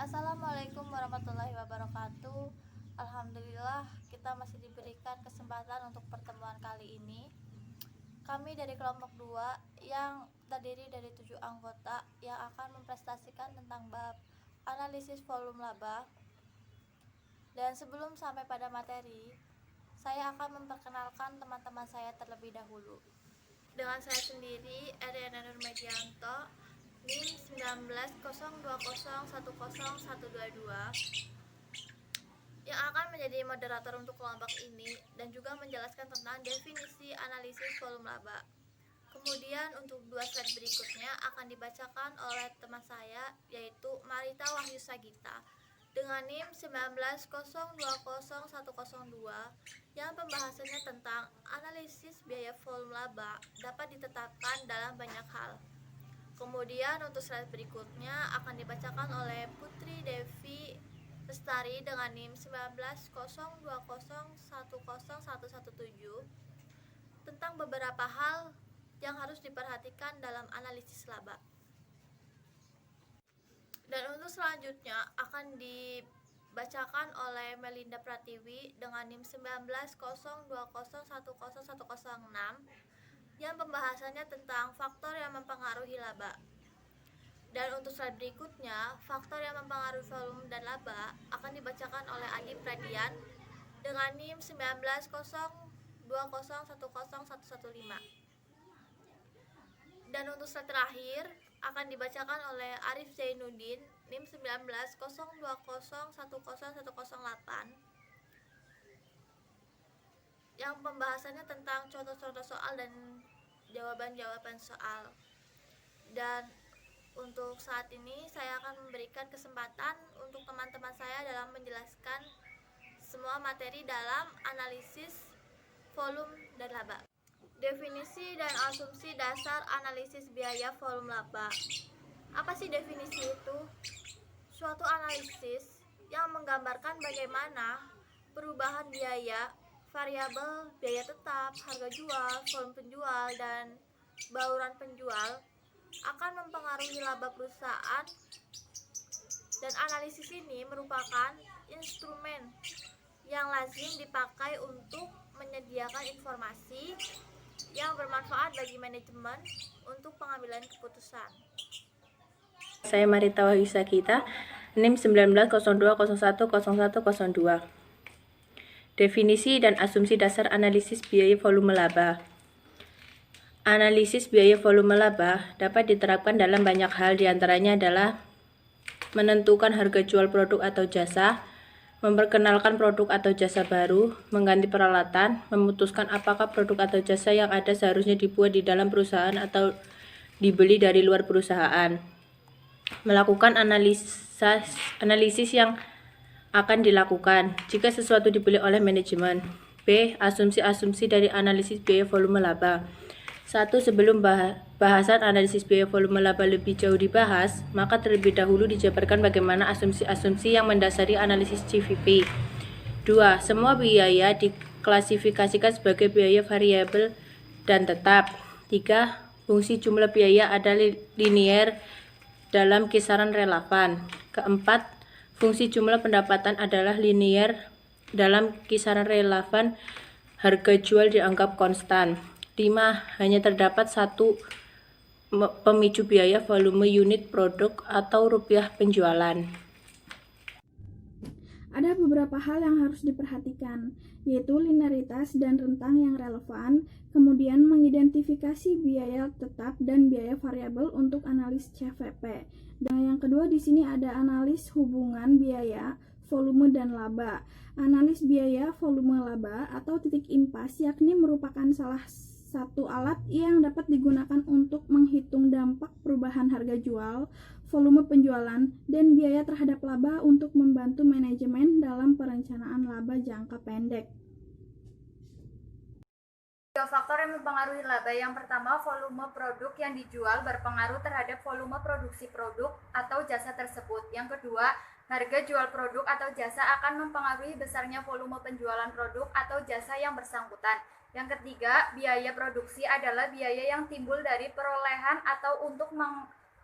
Assalamualaikum warahmatullahi wabarakatuh. Alhamdulillah kita masih diberikan kesempatan untuk pertemuan kali ini. Kami dari kelompok 2 yang terdiri dari 7 anggota yang akan mempresentasikan tentang bab analisis volume laba. Dan sebelum sampai pada materi, saya akan memperkenalkan teman-teman saya terlebih dahulu. Dengan saya sendiri, Ariana Nurmedianto, NIM 1902010122, yang akan menjadi moderator untuk kelompok ini dan juga menjelaskan tentang definisi analisis volume laba. Kemudian untuk 2 slide berikutnya akan dibacakan oleh teman saya, yaitu Marita Wahyu Sagita dengan NIM 19020102, yang pembahasannya tentang analisis biaya volume laba dapat ditetapkan dalam banyak hal. Kemudian untuk slide berikutnya akan dibacakan oleh Putri Devi Lestari dengan NIM 1902010117 tentang beberapa hal yang harus diperhatikan dalam analisis laba. Dan untuk selanjutnya akan dibacakan oleh Melinda Pratiwi dengan NIM 1902010106, yang pembahasannya tentang faktor yang mempengaruhi laba. Dan untuk slide berikutnya, faktor yang mempengaruhi volume dan laba akan dibacakan oleh Adi Pradian dengan NIM 1902010115. Dan untuk slide terakhir akan dibacakan oleh Arif Zainuddin NIM 1902010108, yang pembahasannya tentang contoh-contoh soal dan jawaban-jawaban soal. Dan untuk saat ini saya akan memberikan kesempatan untuk teman-teman saya dalam menjelaskan semua materi dalam analisis volume dan laba. Definisi dan asumsi dasar analisis biaya volume laba. Apa sih definisi itu? Suatu analisis yang menggambarkan bagaimana perubahan biaya, variabel biaya tetap, harga jual, volume penjual, dan bauran penjual akan mempengaruhi laba perusahaan. Dan analisis ini merupakan instrumen yang lazim dipakai untuk menyediakan informasi yang bermanfaat bagi manajemen untuk pengambilan keputusan. Saya Marita Wahyu Sagita, NIM 1902010102. Definisi dan asumsi dasar analisis biaya volume laba. Analisis biaya volume laba dapat diterapkan dalam banyak hal, diantaranya adalah menentukan harga jual produk atau jasa, memperkenalkan produk atau jasa baru, mengganti peralatan, memutuskan apakah produk atau jasa yang ada seharusnya dibuat di dalam perusahaan atau dibeli dari luar perusahaan, melakukan analisis yang akan dilakukan jika sesuatu dibeli oleh manajemen. B. Asumsi-asumsi dari analisis biaya volume laba. 1. Sebelum bahasan analisis biaya volume laba lebih jauh dibahas, maka terlebih dahulu dijabarkan bagaimana asumsi-asumsi yang mendasari analisis CVP. 2. Semua biaya diklasifikasikan sebagai biaya variabel dan tetap. 3. Fungsi jumlah biaya adalah linier dalam kisaran relevan. Keempat, fungsi jumlah pendapatan adalah linier dalam kisaran relevan. Harga jual dianggap konstan. 5. Hanya terdapat satu pemicu biaya, volume unit produk atau rupiah penjualan. Ada beberapa hal yang harus diperhatikan, yaitu linearitas dan rentang yang relevan, kemudian mengidentifikasi biaya tetap dan biaya variabel untuk analis CVP. Dan yang kedua di sini ada analis hubungan biaya, volume dan laba. Analis biaya volume laba atau titik impas yakni merupakan salah satu alat yang dapat digunakan untuk menghitung dampak perubahan harga jual, volume penjualan, dan biaya terhadap laba untuk membantu manajemen dalam perencanaan laba jangka pendek. Tiga faktor yang mempengaruhi laba. Yang pertama, volume produk yang dijual berpengaruh terhadap volume produksi produk atau jasa tersebut. Yang kedua, harga jual produk atau jasa akan mempengaruhi besarnya volume penjualan produk atau jasa yang bersangkutan. Yang ketiga, biaya produksi adalah biaya yang timbul dari perolehan atau untuk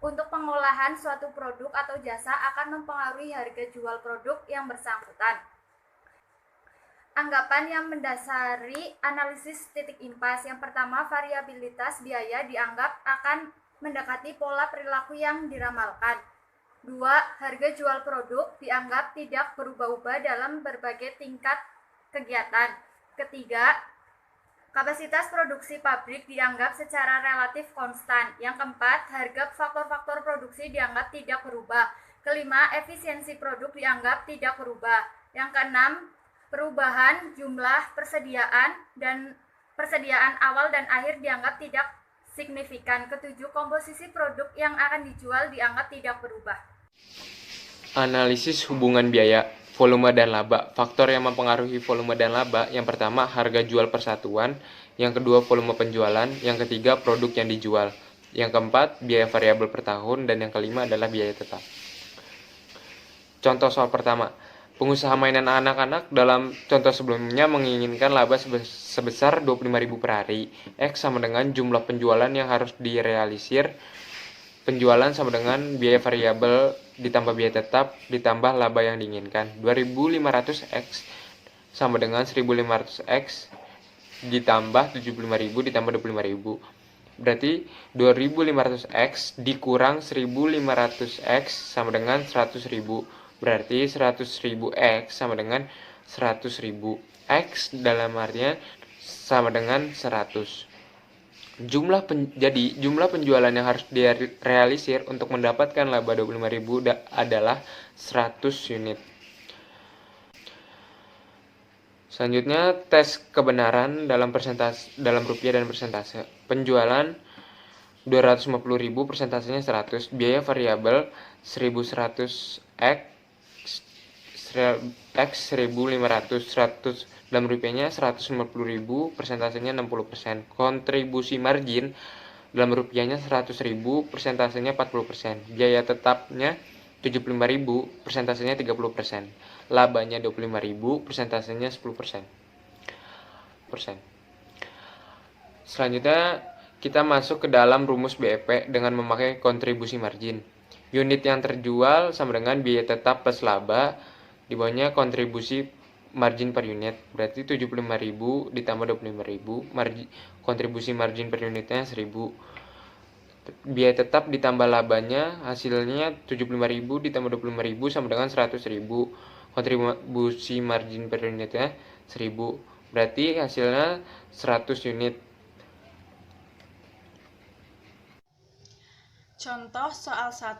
untuk pengolahan suatu produk atau jasa akan mempengaruhi harga jual produk yang bersangkutan. Anggapan yang mendasari analisis titik impas. Yang pertama, variabilitas biaya dianggap akan mendekati pola perilaku yang diramalkan. 2. Harga jual produk dianggap tidak berubah-ubah dalam berbagai tingkat kegiatan. Ketiga, kapasitas produksi pabrik dianggap secara relatif konstan. Yang keempat, harga faktor-faktor produksi dianggap tidak berubah. Kelima, efisiensi produk dianggap tidak berubah. Yang keenam, perubahan jumlah persediaan awal dan akhir dianggap tidak signifikan. Ketujuh, komposisi produk yang akan dijual dianggap tidak berubah. Analisis hubungan biaya, volume dan laba. Faktor yang mempengaruhi volume dan laba, yang pertama harga jual persatuan, yang kedua volume penjualan, yang ketiga produk yang dijual, yang keempat biaya variabel per tahun, dan yang kelima adalah biaya tetap. Contoh soal pertama, pengusaha mainan anak-anak dalam contoh sebelumnya menginginkan laba sebesar 25.000 per hari. X sama dengan jumlah penjualan yang harus direalisir. Penjualan sama dengan biaya variabel ditambah biaya tetap ditambah laba yang diinginkan. 2.500 X sama dengan 1.500 X ditambah 75.000 ditambah 25.000. Berarti 2.500 X dikurang 1.500 X sama dengan 100.000. Berarti 100.000 X sama dengan 100.000. X dalam artinya sama dengan 100. Jadi jumlah penjualan yang harus direalisir untuk mendapatkan laba 25.000 adalah 100 unit. Selanjutnya, tes kebenaran dalam rupiah dan persentase. Penjualan 250.000, persentasenya 100. Biaya variabel 1.100 X 1.500, 100 dalam rupiahnya 150.000, persentasenya 60%. Kontribusi margin dalam rupiahnya 100.000, persentasenya 40%. Biaya tetapnya 75.000, persentasenya 30%. Labanya 25.000, persentasenya 10%. Selanjutnya kita masuk ke dalam rumus BEP dengan memakai kontribusi margin. Unit yang terjual sama dengan biaya tetap plus laba, di bawahnya kontribusi margin per unit, berarti 75.000 ditambah 25.000, kontribusi margin per unitnya 1.000. Biaya tetap ditambah labanya, hasilnya 75.000 ditambah 25.000 sama dengan 100.000. Kontribusi margin per unitnya 1.000, berarti hasilnya 100 unit. Contoh soal 1,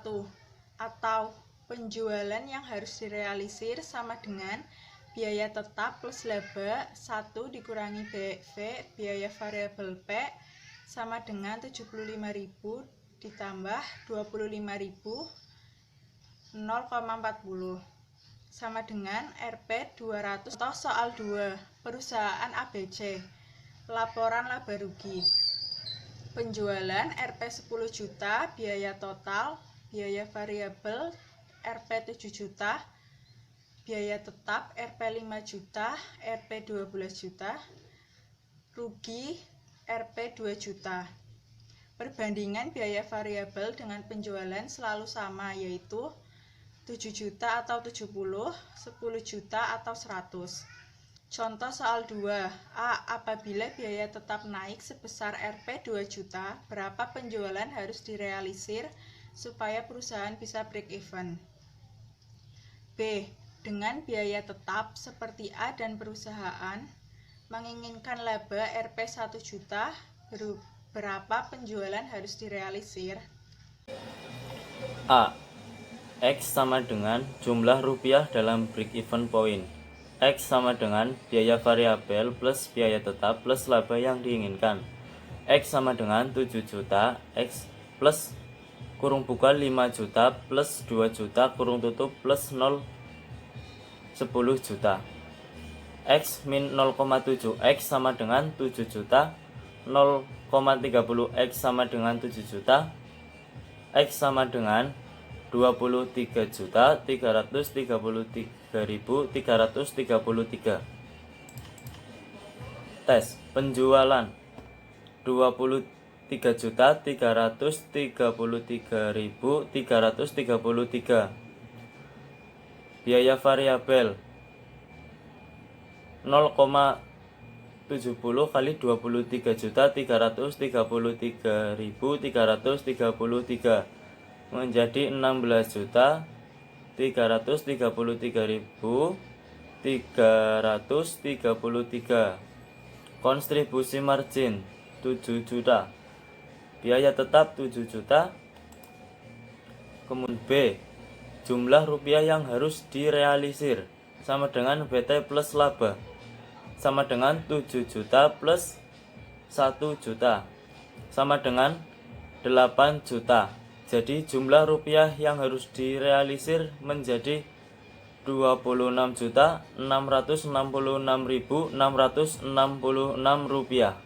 atau penjualan yang harus direalisir sama dengan biaya tetap plus laba 1 dikurangi BV biaya variabel P sama dengan 75.000 ditambah 25.000 0,40 sama dengan Rp 200. Contoh soal 2, perusahaan ABC, laporan laba rugi. Penjualan Rp 10 juta, biaya total, biaya variabel Rp 7 juta, biaya tetap Rp 5 juta, Rp 12 juta, rugi Rp 2 juta. Perbandingan biaya variabel dengan penjualan selalu sama, yaitu 7 juta atau 70, 10 juta atau 100. Contoh soal 2, A. Apabila biaya tetap naik sebesar Rp 2 juta, berapa penjualan harus direalisir supaya perusahaan bisa break even? B. Dengan biaya tetap seperti A dan perusahaan menginginkan laba Rp 1 juta, berapa penjualan harus direalisir? A. X sama dengan jumlah rupiah dalam break even point. X sama dengan biaya variabel plus biaya tetap plus laba yang diinginkan. X sama dengan 7 juta, X plus kurung buka 5 juta plus 2 juta kurung tutup plus 0 10 juta. X min 0,7, X sama dengan 7 juta, 0,30 X sama dengan 7 juta, X sama dengan 23.333.333. Tes penjualan 20 3.333.333. Biaya variabel 0,70 kali 23.333.333 menjadi 16.333.333. Kontribusi margin 7 juta. Biaya tetap 7 juta. Kemudian B, jumlah rupiah yang harus direalisir sama dengan BT plus laba sama dengan 7 juta plus 1 juta sama dengan 8 juta. Jadi jumlah rupiah yang harus direalisir menjadi 26.666.666 rupiah.